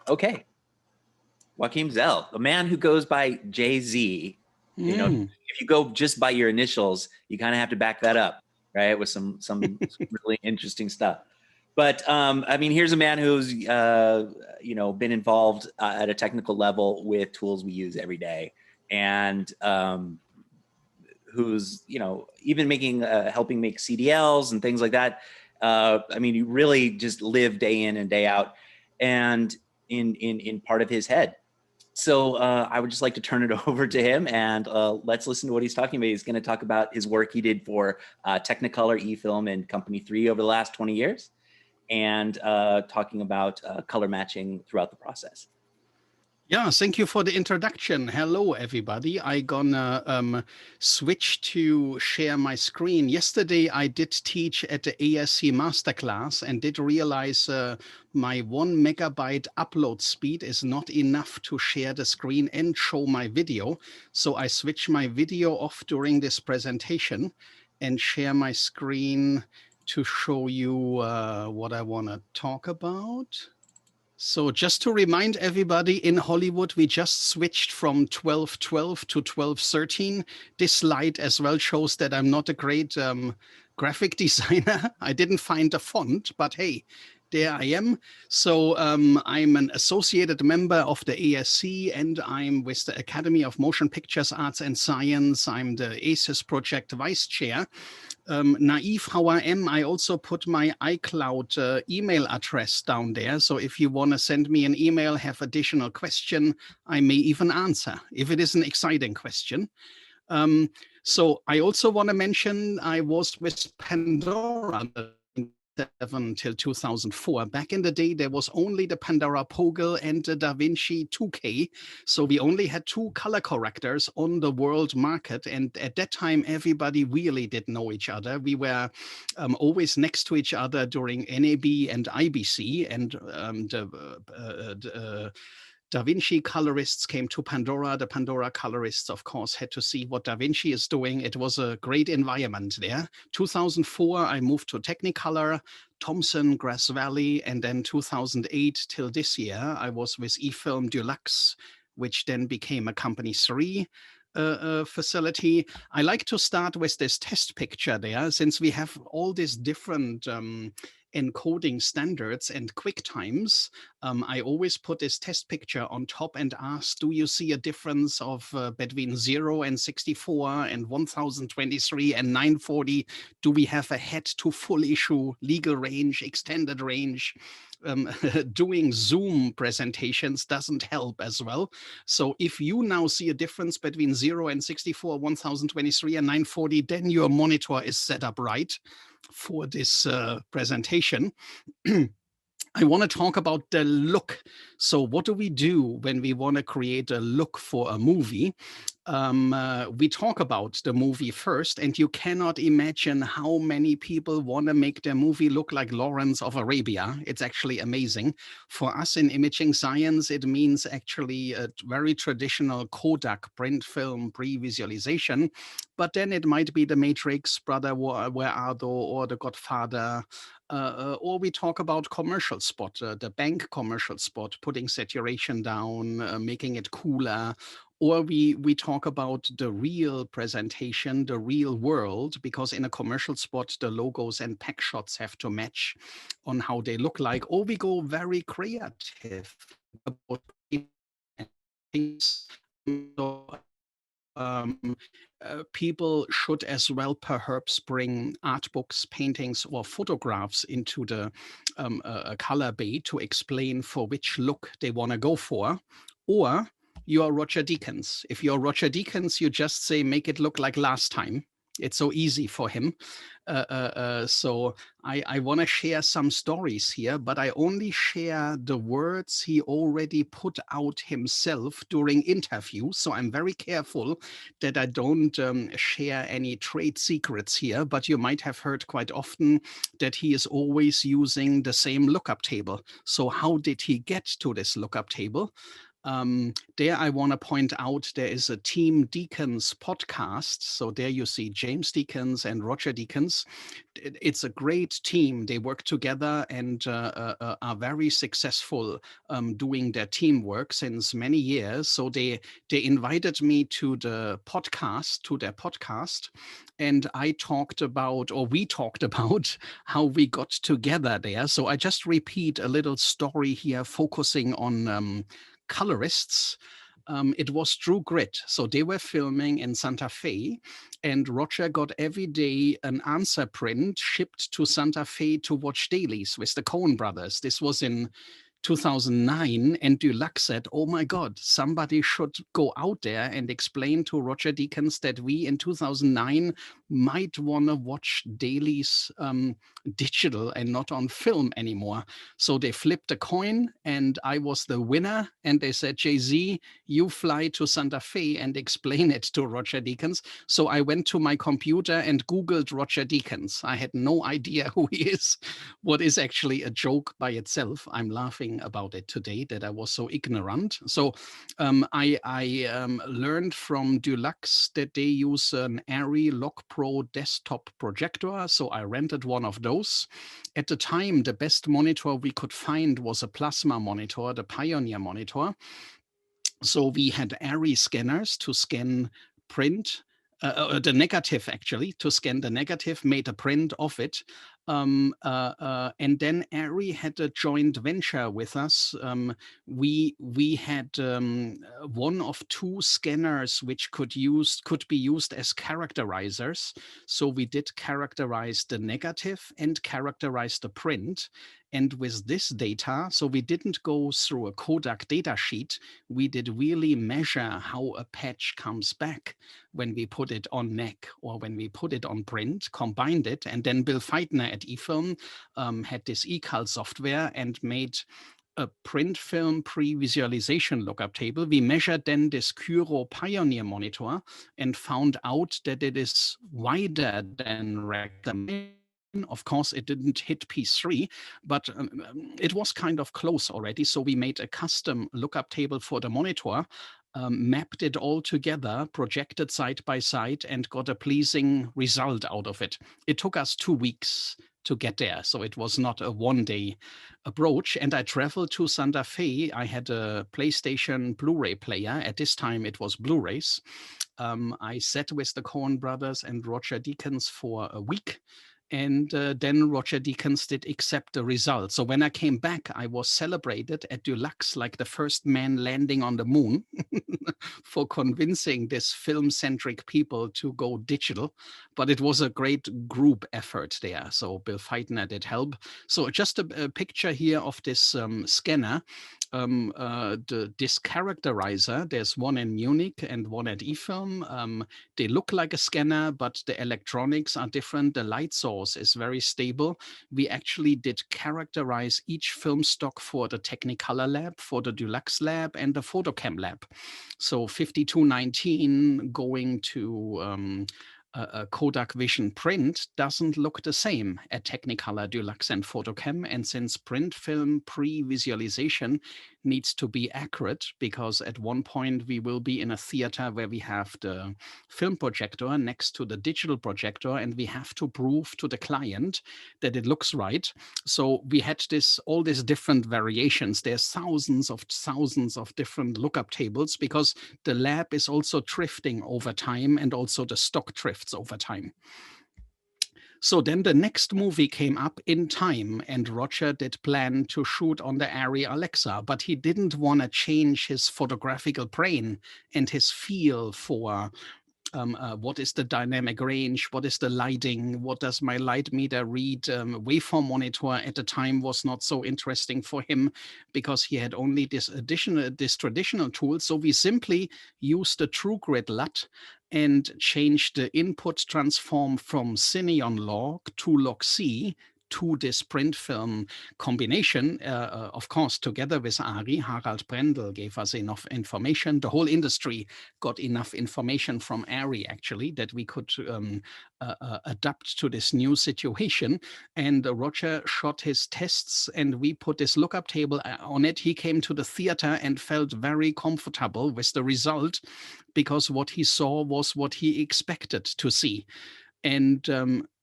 Okay, Joachim Zell, a man who goes by Jay-Z. You know, Mm. if you go just by your initials, you kind of have to back that up, right? With some really interesting stuff. But I mean, here's a man who's been involved at a technical level with tools we use every day, and who's even making helping make CDLs and things like that. I mean, you really just live day in and day out, and in part of his head. So I would just like to turn it over to him, and let's listen to what he's talking about. He's going to talk about his work he did for Technicolor, eFilm, and Company 3 over the last 20 years, and talking about color matching throughout the process. Yeah, thank you for the introduction. Hello, everybody. I gonna switch to share my screen. Yesterday, I did teach at the ASC Masterclass and did realize my 1 MB upload speed is not enough to share the screen and show my video. So I switch my video off during this presentation and share my screen to show you what I want to talk about. So just to remind everybody, in Hollywood, we just switched from 12:12 to 12:13. This slide as well shows that I'm not a great graphic designer. I didn't find a font, but hey, there I am. So I'm an associated member of the ASC, and I'm with the Academy of Motion Pictures Arts and Science. I'm the ACES Project Vice Chair. Naive how I am, I also put my iCloud email address down there. So if you want to send me an email, have additional question, I may even answer if it is an exciting question. So I also want to mention I was with Pandora until 2004. Back in the day, there was only the Pandora Poggle and the DaVinci 2K. So we only had two color correctors on the world market. And at that time, everybody really did know each other. We were always next to each other during NAB and IBC. And DaVinci colorists came to Pandora. The Pandora colorists, of course, had to see what DaVinci is doing. It was a great environment there. 2004, I moved to Technicolor, Thomson, Grass Valley, and then 2008 till this year, I was with eFilm Deluxe, which then became a Company 3 facility. I like to start with this test picture there, since we have all these different encoding standards and quick times. I always put this test picture on top and ask, do you see a difference of between 0 and 64 and 1023 and 940? Do we have a head to full issue, legal range, extended range? Doing Zoom presentations doesn't help as well. So if you now see a difference between 0 and 64, 1023 and 940, then your monitor is set up right for this presentation. I want to talk about the look. So what do we do when we want to create a look for a movie? We talk about the movie first, and you cannot imagine how many people want to make their movie look like Lawrence of Arabia. It's actually amazing. For us in imaging science, it means actually a very traditional Kodak print film pre-visualization, but then it might be The Matrix, Brother, Where Are Thou, or The Godfather, or we talk about commercial spot, the bank commercial spot, putting saturation down, making it cooler, or we talk about the real presentation, the real world, because in a commercial spot, the logos and pack shots have to match on how they look like, or we go very creative about things. People should as well perhaps bring art books, paintings, or photographs into the color bay to explain for which look they want to go for. Or you are Roger Deakins. If you're Roger Deakins, you just say, make it look like last time. It's so easy for him. So I want to share some stories here, but I only share the words he already put out himself during interviews. So I'm very careful that I don't share any trade secrets here, but you might have heard quite often that he is always using the same lookup table. So how did he get to this lookup table? There I want to point out there is a Team Deakins podcast. So there you see James Deakins and Roger Deakins. It's a great team. They work together and are very successful doing their teamwork since many years. So they invited me to their podcast, and I talked about, or we talked about, how we got together there. So I just repeat a little story here, focusing on colorists. It was True Grit. So they were filming in Santa Fe, and Roger got every day an answer print shipped to Santa Fe to watch dailies with the Coen brothers. This was in 2009, and Dulac said, "Oh my God, somebody should go out there and explain to Roger Deakins that we in 2009 might want to watch dailies digital and not on film anymore." So they flipped a coin, and I was the winner. And they said, "Jay-Z, you fly to Santa Fe and explain it to Roger Deakins." So I went to my computer and Googled Roger Deakins. I had no idea who he is, what is actually a joke by itself. I'm laughing about it today that I was so ignorant. So I learned from Dulux that they use an Arri Log Pro desktop projector. So I rented one of those. At the time, the best monitor we could find was a plasma monitor, the Pioneer monitor. So we had Arri scanners to scan print, the negative actually, to scan the negative, made a print of it. And then Arri had a joint venture with us. We had one of two scanners which could be used as characterizers. So we did characterize the negative and characterize the print. And with this data, so we didn't go through a Kodak data sheet. We did really measure how a patch comes back when we put it on NEC or when we put it on print, combined it. And then Bill Feitner at eFilm had this eCal software and made a print film pre-visualization lookup table. We measured then this Curo Pioneer monitor and found out that it is wider than recommended. Of course, it didn't hit P3, but it was kind of close already. So we made a custom lookup table for the monitor, mapped it all together, projected side by side, and got a pleasing result out of it. It took us 2 weeks to get there. So it was not a one-day approach. And I traveled to Santa Fe. I had a PlayStation Blu-ray player. At this time, it was Blu-rays. I sat with the Coen brothers and Roger Deakins for a week. And then Roger Deakins did accept the result. So when I came back, I was celebrated at Dulux like the first man landing on the moon for convincing this film-centric people to go digital. But it was a great group effort there. So Bill Feitner did help. So just a picture here of this scanner. This characterizer, there's one in Munich and one at eFilm. They look like a scanner, but the electronics are different. The light source is very stable. We actually did characterize each film stock for the Technicolor lab, for the Dulux lab, and the Photocam lab. So 5219 going to a Kodak Vision print doesn't look the same at Technicolor, Dulux, and Photocam. And since print film pre-visualization needs to be accurate, because at one point we will be in a theater where we have the film projector next to the digital projector, and we have to prove to the client that it looks right. So we had all these different variations. There's thousands of different lookup tables, because the lab is also drifting over time, and also the stock drifts over time. So then the next movie came up, In Time, and Roger did plan to shoot on the Arri Alexa, but he didn't want to change his photographical brain and his feel for what is the dynamic range, what is the lighting, what does my light meter read. Waveform monitor at the time was not so interesting for him, because he had only this traditional tool. So we simply used the TrueGrid LUT and changed the input transform from Cineon log to log C to this print film combination. Of course, together with Ari, Harald Brendel gave us enough information. The whole industry got enough information from Ari, actually, that we could adapt to this new situation. And Roger shot his tests, and we put this lookup table on it. He came to the theater and felt very comfortable with the result, because what he saw was what he expected to see. And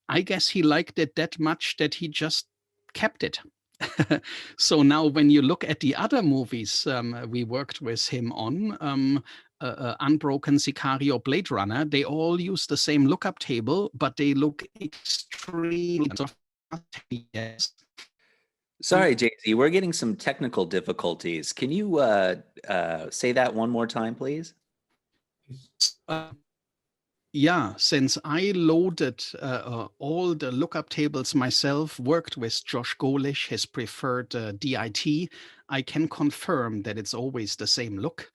I guess he liked it that much that he just kept it. So now when you look at the other movies we worked with him on, Unbroken, Sicario, Blade Runner, they all use the same lookup table, but they look extremely yes. Sorry, Jay-Z, we're getting some technical difficulties. Can you say that one more time, please? Yeah, since I loaded all the lookup tables myself, worked with Josh Golish, his preferred DIT, I can confirm that it's always the same look,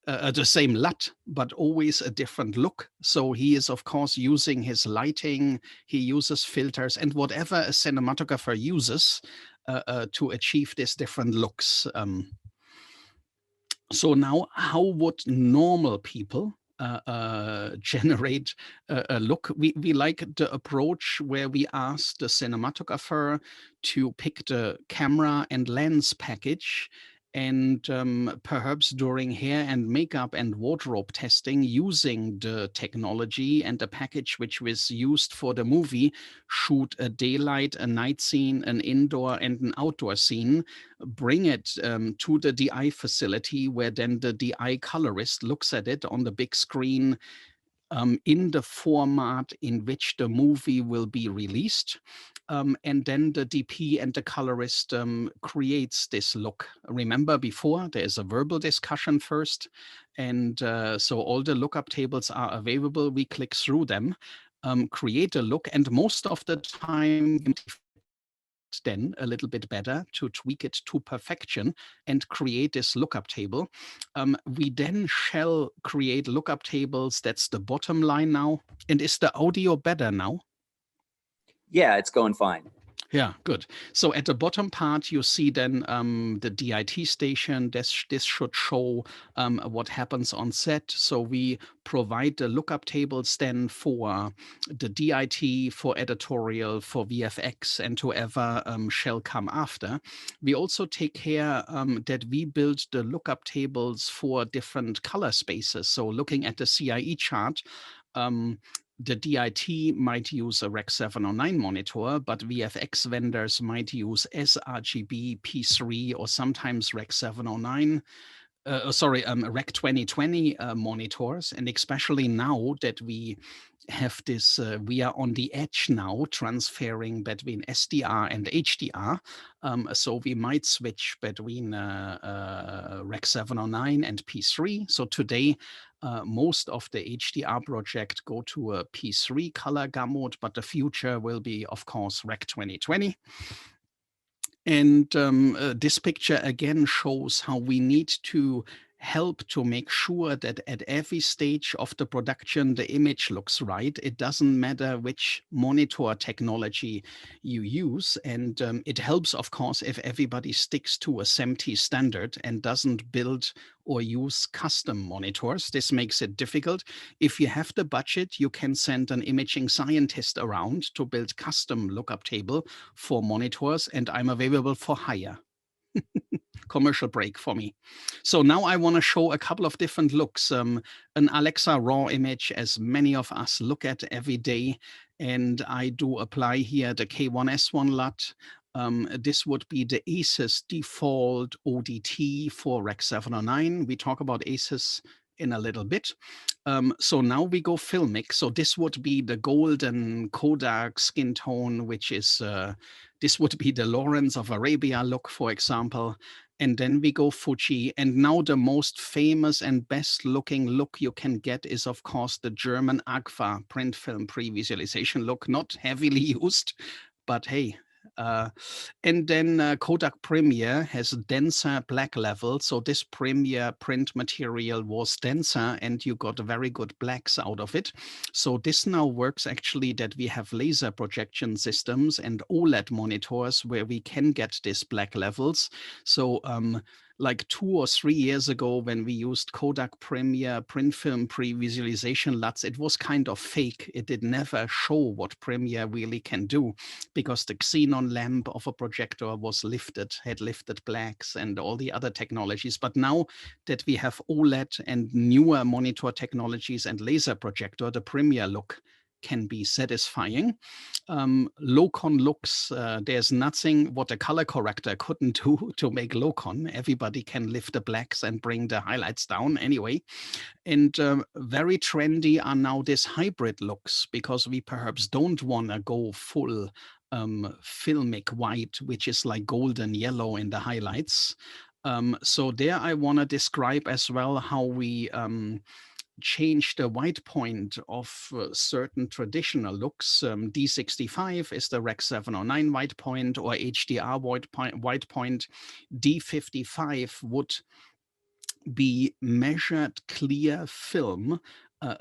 the same LUT, but always a different look. So he is, of course, using his lighting, he uses filters, and whatever a cinematographer uses to achieve these different looks. So now, how would normal people generate a look? We like the approach where we ask the cinematographer to pick the camera and lens package, and perhaps during hair and makeup and wardrobe testing, using the technology and the package which was used for the movie, shoot a daylight, a night scene, an indoor and an outdoor scene, bring it to the DI facility, where then the DI colorist looks at it on the big screen in the format in which the movie will be released. And then the DP and the colorist creates this look. Remember, before, there's a verbal discussion first. And so all the lookup tables are available. We click through them, create a look, and most of the time, then a little bit better to tweak it to perfection and create this lookup table. We then shall create lookup tables. That's the bottom line now. And is the audio better now? Yeah, it's going fine. Yeah, good. So at the bottom part, you see then the DIT station. This should show what happens on set. So we provide the lookup tables then for the DIT, for editorial, for VFX, and whoever shall come after. We also take care that we build the lookup tables for different color spaces. So looking at the CIE chart, the DIT might use a Rec 709 monitor, but VFX vendors might use sRGB P3 or sometimes Rec 709. Rec 2020 monitors. And especially now that we have this, we are on the edge now, transferring between SDR and HDR. So we might switch between Rec 709 and P3. So today, most of the HDR project go to a P3 color gamut, but the future will be, of course, Rec 2020. And this picture again shows how we need to help to make sure that at every stage of the production, the image looks right. It doesn't matter which monitor technology you use. And it helps, of course, if everybody sticks to a SMPTE standard and doesn't build or use custom monitors. This makes it difficult. If you have the budget, you can send an imaging scientist around to build custom lookup table for monitors, and I'm available for hire. Commercial break for me. So now I want to show a couple of different looks. An Alexa raw image, as many of us look at every day, and I do apply here the K1S1 LUT. This would be the ASUS default ODT for Rec 709. We talk about ASUS in a little bit. So now we go filmic. So this would be the golden Kodak skin tone, which is, this would be the Lawrence of Arabia look, for example. And then we go Fuji. And now the most famous and best looking look you can get is, of course, the German Agfa print film pre-visualization look, not heavily used, but hey, And then Kodak Premiere has denser black level. So this Premiere print material was denser and you got very good blacks out of it. So this now works actually that we have laser projection systems and OLED monitors where we can get these black levels. So like 2 or 3 years ago when we used Kodak Premiere print film pre-visualization LUTs, it was kind of fake. It did never show what Premiere really can do because the xenon lamp of a projector was lifted, had lifted blacks and all the other technologies. But now that we have OLED and newer monitor technologies and laser projector, the Premiere look can be satisfying. Locon looks, there's nothing what a color corrector couldn't do to make Locon. Everybody can lift the blacks and bring the highlights down anyway. And very trendy are now these hybrid looks because we perhaps don't want to go full filmic white, which is like golden yellow in the highlights. So there I want to describe as well how we change the white point of certain traditional looks. D65 is the Rec 709 white point or HDR white point. D55 would be measured clear film on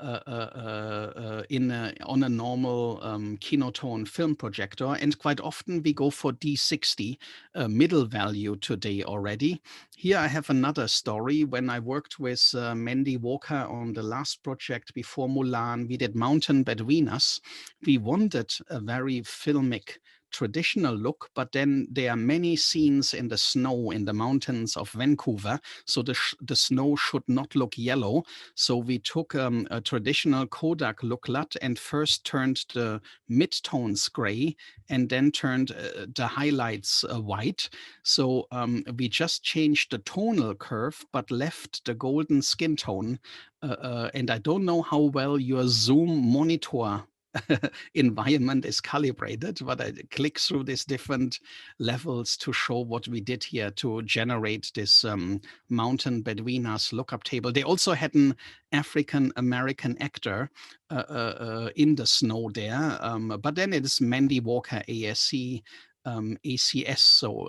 a normal Kinotone film projector. And quite often we go for D60 middle value today already. Here I have another story. When I worked with Mandy Walker on the last project before Mulan, we did Mountain Between Us. We wanted a very filmic traditional look, but then there are many scenes in the snow in the mountains of Vancouver. So the snow should not look yellow. So we took a traditional Kodak look LUT and first turned the midtones gray and then turned the highlights white. So we just changed the tonal curve, but left the golden skin tone. And I don't know how well your Zoom monitor environment is calibrated, but I click through these different levels to show what we did here to generate this Mountain Between Us lookup table. They also had an African American actor in the snow there, but then it is Mandy Walker ASC. ACS, so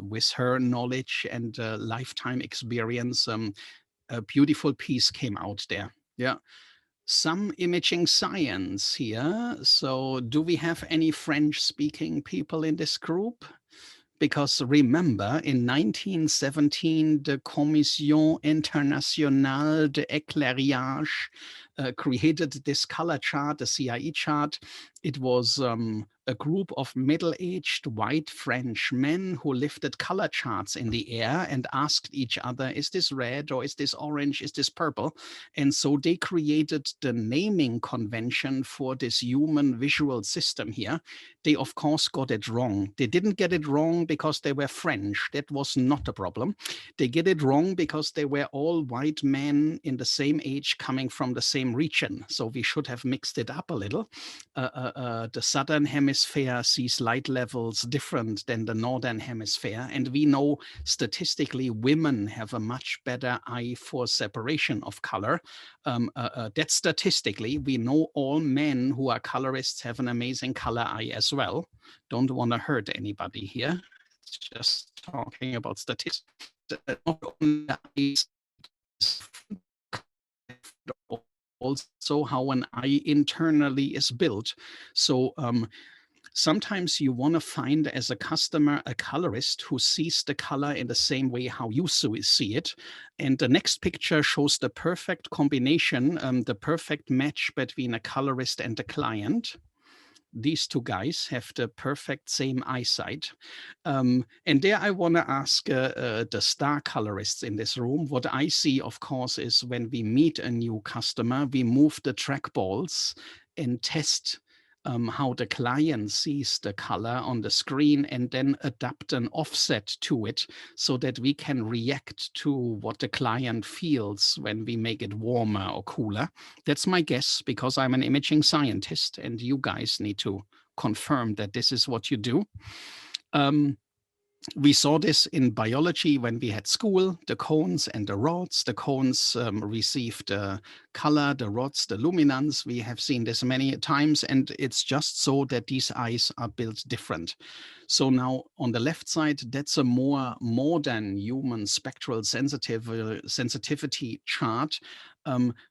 with her knowledge and lifetime experience, a beautiful piece came out there. Yeah. Some imaging science here. So do we have any French-speaking people in this group? Because remember, in 1917, the Commission Internationale d'Éclairage created this color chart, the CIE chart. It was a group of middle-aged white French men who lifted color charts in the air and asked each other, is this red or is this orange, is this purple? And so they created the naming convention for this human visual system here. They, of course, got it wrong. They didn't get it wrong because they were French. That was not a problem. They get it wrong because they were all white men in the same age coming from the same region. So we should have mixed it up a little. The Southern Hemisphere sees light levels different than the Northern Hemisphere. And we know statistically women have a much better eye for separation of color. That's statistically. We know all men who are colorists have an amazing color eye as well. Don't want to hurt anybody here. It's just talking about statistics. Not only also how an eye internally is built. So sometimes you want to find as a customer a colorist who sees the color in the same way how you see it. And the next picture shows the perfect combination, the perfect match between a colorist and a client. These two guys have the perfect same eyesight. And there I want to ask the star colorists in this room. What I see, of course, is when we meet a new customer, we move the trackballs and test how the client sees the color on the screen and then adapt an offset to it so that we can react to what the client feels when we make it warmer or cooler. That's my guess because I'm an imaging scientist and you guys need to confirm that this is what you do. We saw this in biology when we had school, the cones and the rods. The cones received color, the rods, the luminance. We have seen this many times, and it's just so that these eyes are built different. So now on the left side, that's a more modern human spectral sensitivity chart.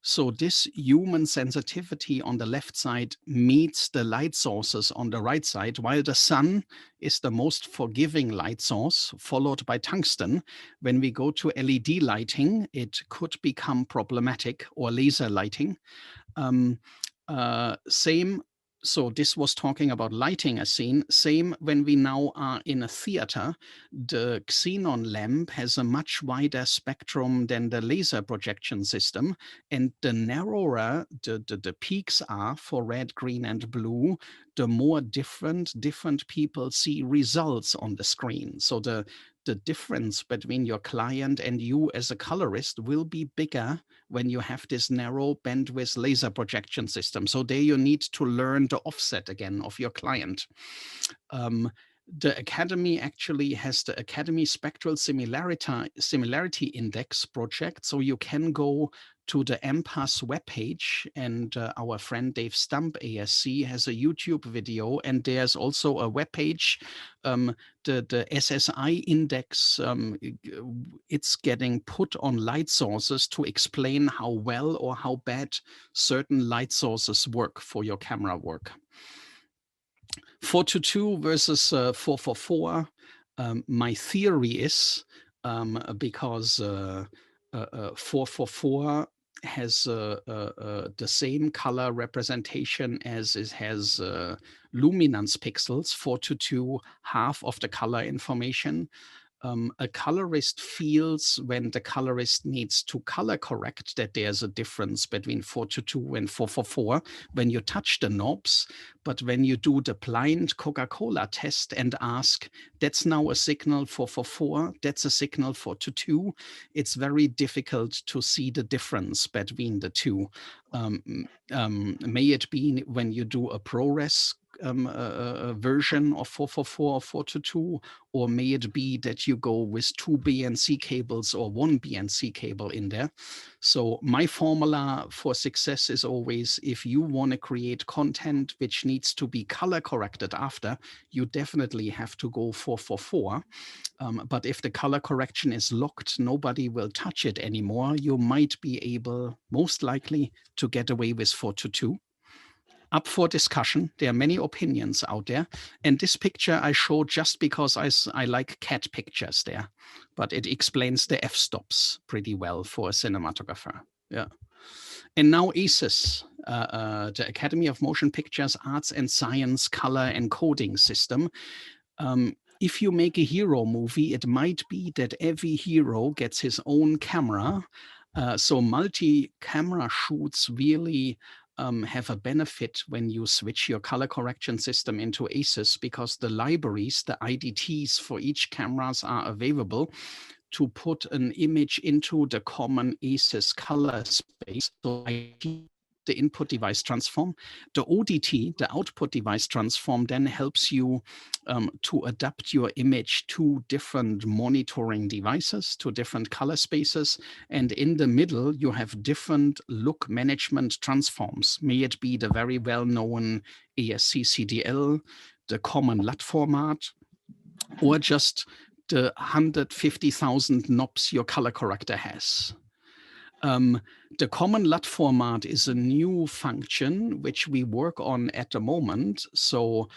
So this human sensitivity on the left side meets the light sources on the right side, while the sun is the most forgiving light source, followed by tungsten. When we go to LED lighting, it could become problematic, or laser lighting. Same. So this was talking about lighting a scene. Same when we now are in a theater. The xenon lamp has a much wider spectrum than the laser projection system. And the narrower the peaks are for red, green, and blue, the more different people see results on the screen. So the difference between your client and you as a colorist will be bigger when you have this narrow bandwidth laser projection system. So there you need to learn the offset again of your client. The Academy actually has the Academy Spectral Similarity Index project. So you can go to the MPAS webpage, and our friend Dave Stump, ASC, has a YouTube video, and there's also a webpage. The SSI index, it's getting put on light sources to explain how well or how bad certain light sources work for your camera work. 422 versus 444. My theory is because 444 has the same color representation as it has luminance pixels. 422 half of the color information. A colorist feels when the colorist needs to color correct that there's a difference between 422 and 444 when you touch the knobs. But when you do the blind Coca-Cola test and ask, that's now a signal 444, that's a signal 422, it's very difficult to see the difference between the two. May it be when you do a ProRes version of 444 or 422, or may it be that you go with 2 BNC cables or 1 BNC cable in there. So my formula for success is always, if you want to create content which needs to be color corrected after, you definitely have to go 444. But if the color correction is locked, nobody will touch it anymore. You might be able, most likely, to get away with 422. Up for discussion. There are many opinions out there. And this picture I showed just because I like cat pictures there, but it explains the f-stops pretty well for a cinematographer. Yeah. And now ACES, the Academy of Motion Pictures Arts and Science Color Encoding System. If you make a hero movie, it might be that every hero gets his own camera. So multi-camera shoots really have a benefit when you switch your color correction system into ACES, because the libraries, the IDTs for each cameras are available to put an image into the common ACES color space. So the input device transform. The ODT, the output device transform, then helps you to adapt your image to different monitoring devices, to different color spaces. And in the middle, you have different look management transforms. May it be the very well-known ASC CDL, the common LUT format, or just the 150,000 knobs your color corrector has. The common LUT format is a new function which we work on at the moment. So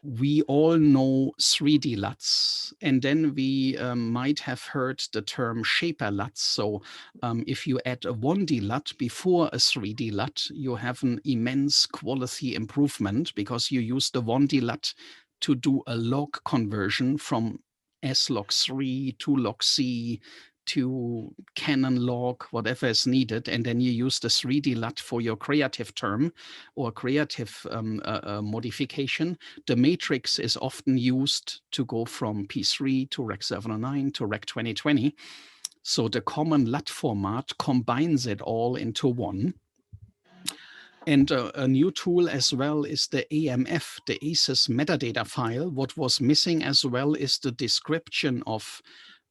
we all know 3D LUTs, and then we might have heard the term shaper LUTs. So if you add a 1D LUT before a 3D LUT, you have an immense quality improvement because you use the 1D LUT to do a log conversion from S-Log3 to log-C to Canon log, whatever is needed, and then you use the 3D LUT for your creative term or creative modification. The matrix is often used to go from P3 to Rec 709 to Rec 2020. So the common LUT format combines it all into one. And a new tool as well is the AMF, the ACES metadata file. What was missing as well is the description of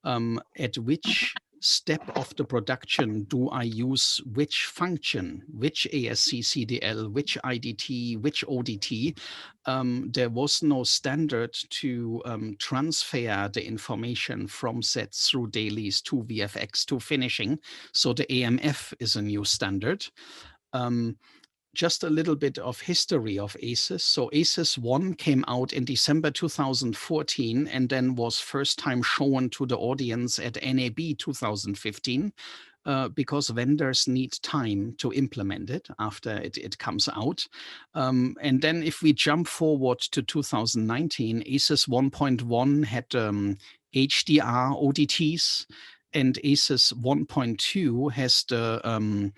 at which step of the production do I use which function, which ASC CDL, which IDT, which ODT. There was no standard to transfer the information from sets through dailies to VFX to finishing. So the AMF is a new standard. Just a little bit of history of ACES. So ACES 1 came out in December 2014 and then was first time shown to the audience at NAB 2015 because vendors need time to implement it after it comes out. And then if we jump forward to 2019, ACES 1.1 had HDR ODTs, and ACES 1.2 has the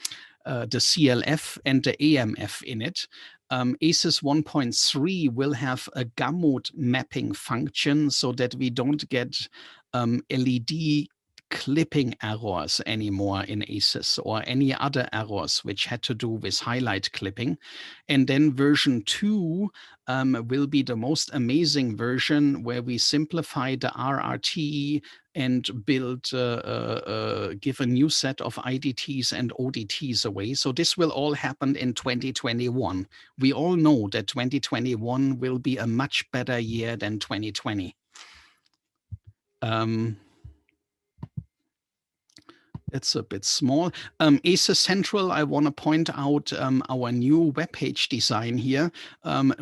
CLF and the AMF in it. ACES 1.3 will have a gamut mapping function so that we don't get LED clipping errors anymore in ACES or any other errors which had to do with highlight clipping. And then version 2 will be the most amazing version where we simplify the RRT and build, give a new set of IDTs and ODTs away. So this will all happen in 2021. We all know that 2021 will be a much better year than 2020. It's a bit small. ACES Central, I want to point out our new webpage design here.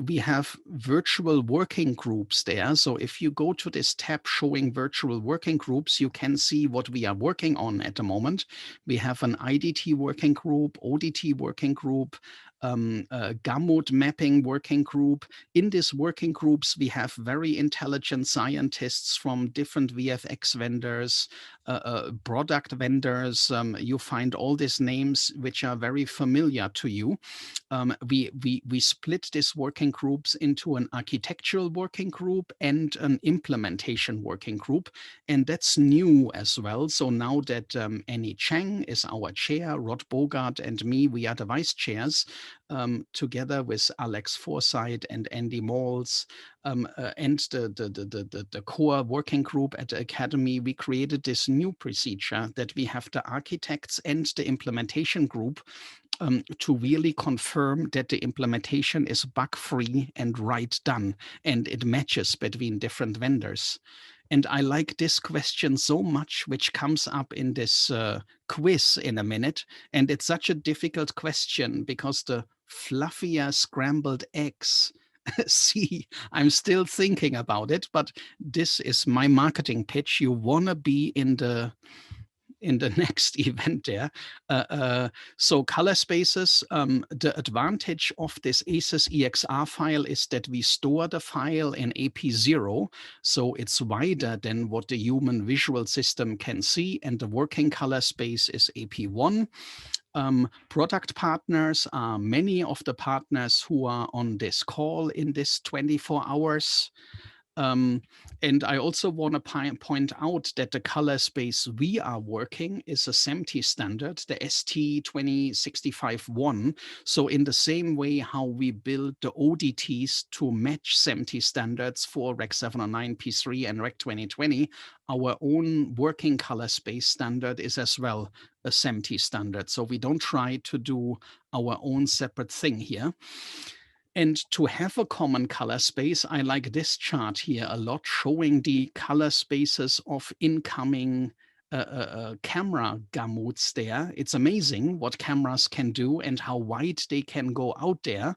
We have virtual working groups there. So if you go to this tab showing virtual working groups, you can see what we are working on at the moment. We have an IDT working group, ODT working group, gamut mapping working group. In these working groups, we have very intelligent scientists from different VFX vendors, product vendors. You find all these names which are very familiar to you. We split these working groups into an architectural working group and an implementation working group, and that's new as well. So now that Annie Chang is our chair, Rod Bogart and me, we are the vice chairs, together with Alex Forsyth and Andy Malls and the core working group at the Academy, we created this new procedure that we have the architects and the implementation group to really confirm that the implementation is bug-free and right done, and it matches between different vendors. And I like this question so much, which comes up in this quiz in a minute. And it's such a difficult question because the fluffier scrambled eggs, see, I'm still thinking about it, but this is my marketing pitch. You want to be in the next event there. So color spaces, the advantage of this ACES EXR file is that we store the file in AP0, so it's wider than what the human visual system can see, and the working color space is AP1. Product partners are many of the partners who are on this call in this 24 hours. And I also want to point out that the color space we are working is a SMPTE standard, the ST2065-1. So in the same way how we build the ODTs to match SMPTE standards for Rec 709, P3, and Rec 2020, our own working color space standard is as well a SMPTE standard. So we don't try to do our own separate thing here. And to have a common color space, I like this chart here a lot, showing the color spaces of incoming camera gamuts there. It's amazing what cameras can do and how wide they can go out there.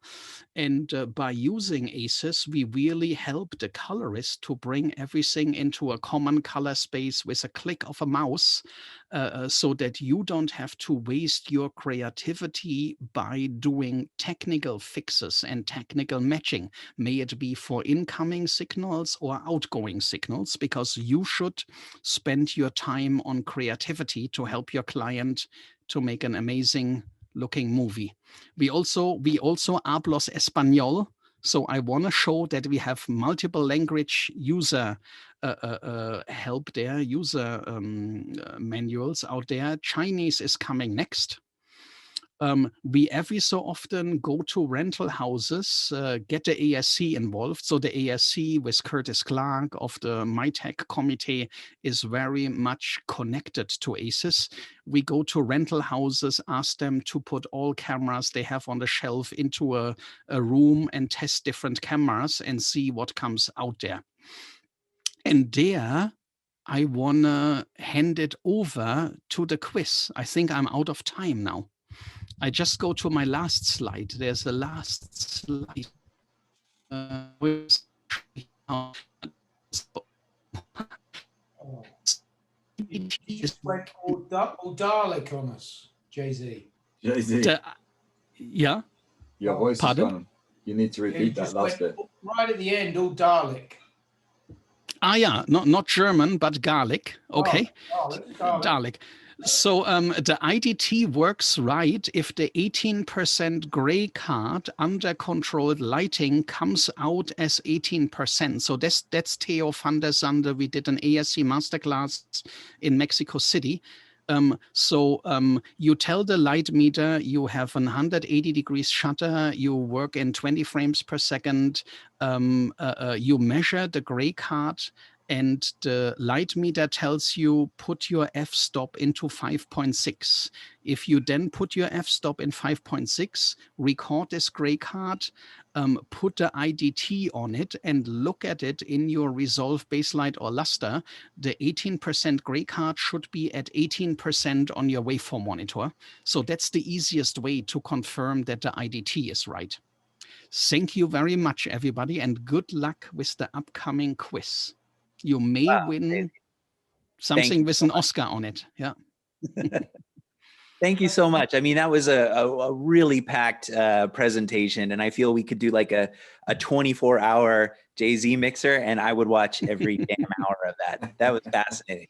And by using ACES, we really help the colorist to bring everything into a common color space with a click of a mouse, so that you don't have to waste your creativity by doing technical fixes and technical matching, may it be for incoming signals or outgoing signals, because you should spend your time on creativity to help your client to make an amazing looking movie. We also hablos español. So I want to show that we have multiple language user help there, user manuals out there. Chinese is coming next. We every so often go to rental houses, get the ASC involved. So the ASC with Curtis Clark of the MyTech committee is very much connected to ACES. We go to rental houses, ask them to put all cameras they have on the shelf into a room and test different cameras and see what comes out there. And there, I want to hand it over to the quiz. I think I'm out of time now. I just go to my last slide. There's the last slide. You just went all Dalek on us, Jay-Z. Jay-Z. Yeah. Your voice Pardon? is gone. You need to repeat that last bit. Right at the end, all Dalek. Ah, yeah, not German, but Gaelic. Okay, Dalek. Dalek. So the IDT works right if the 18% gray card under controlled lighting comes out as 18%. So that's Theo van der Zande. We did an ASC masterclass in Mexico City. You tell the light meter you have an 180 degrees shutter, you work in 20 frames per second, you measure the gray card, and the light meter tells you put your f-stop into 5.6. If you then put your f-stop in 5.6, record this gray card, put the IDT on it and look at it in your Resolve Baselight or Luster, the 18% gray card should be at 18% on your waveform monitor. So that's the easiest way to confirm that the IDT is right. Thank you very much, everybody, and good luck with the upcoming quiz. You may win something with an Oscar on it. Yeah. Thank you so much. I mean, that was a really packed presentation, and I feel we could do like a 24-hour Jay-Z mixer, and I would watch every damn hour of that. That was fascinating.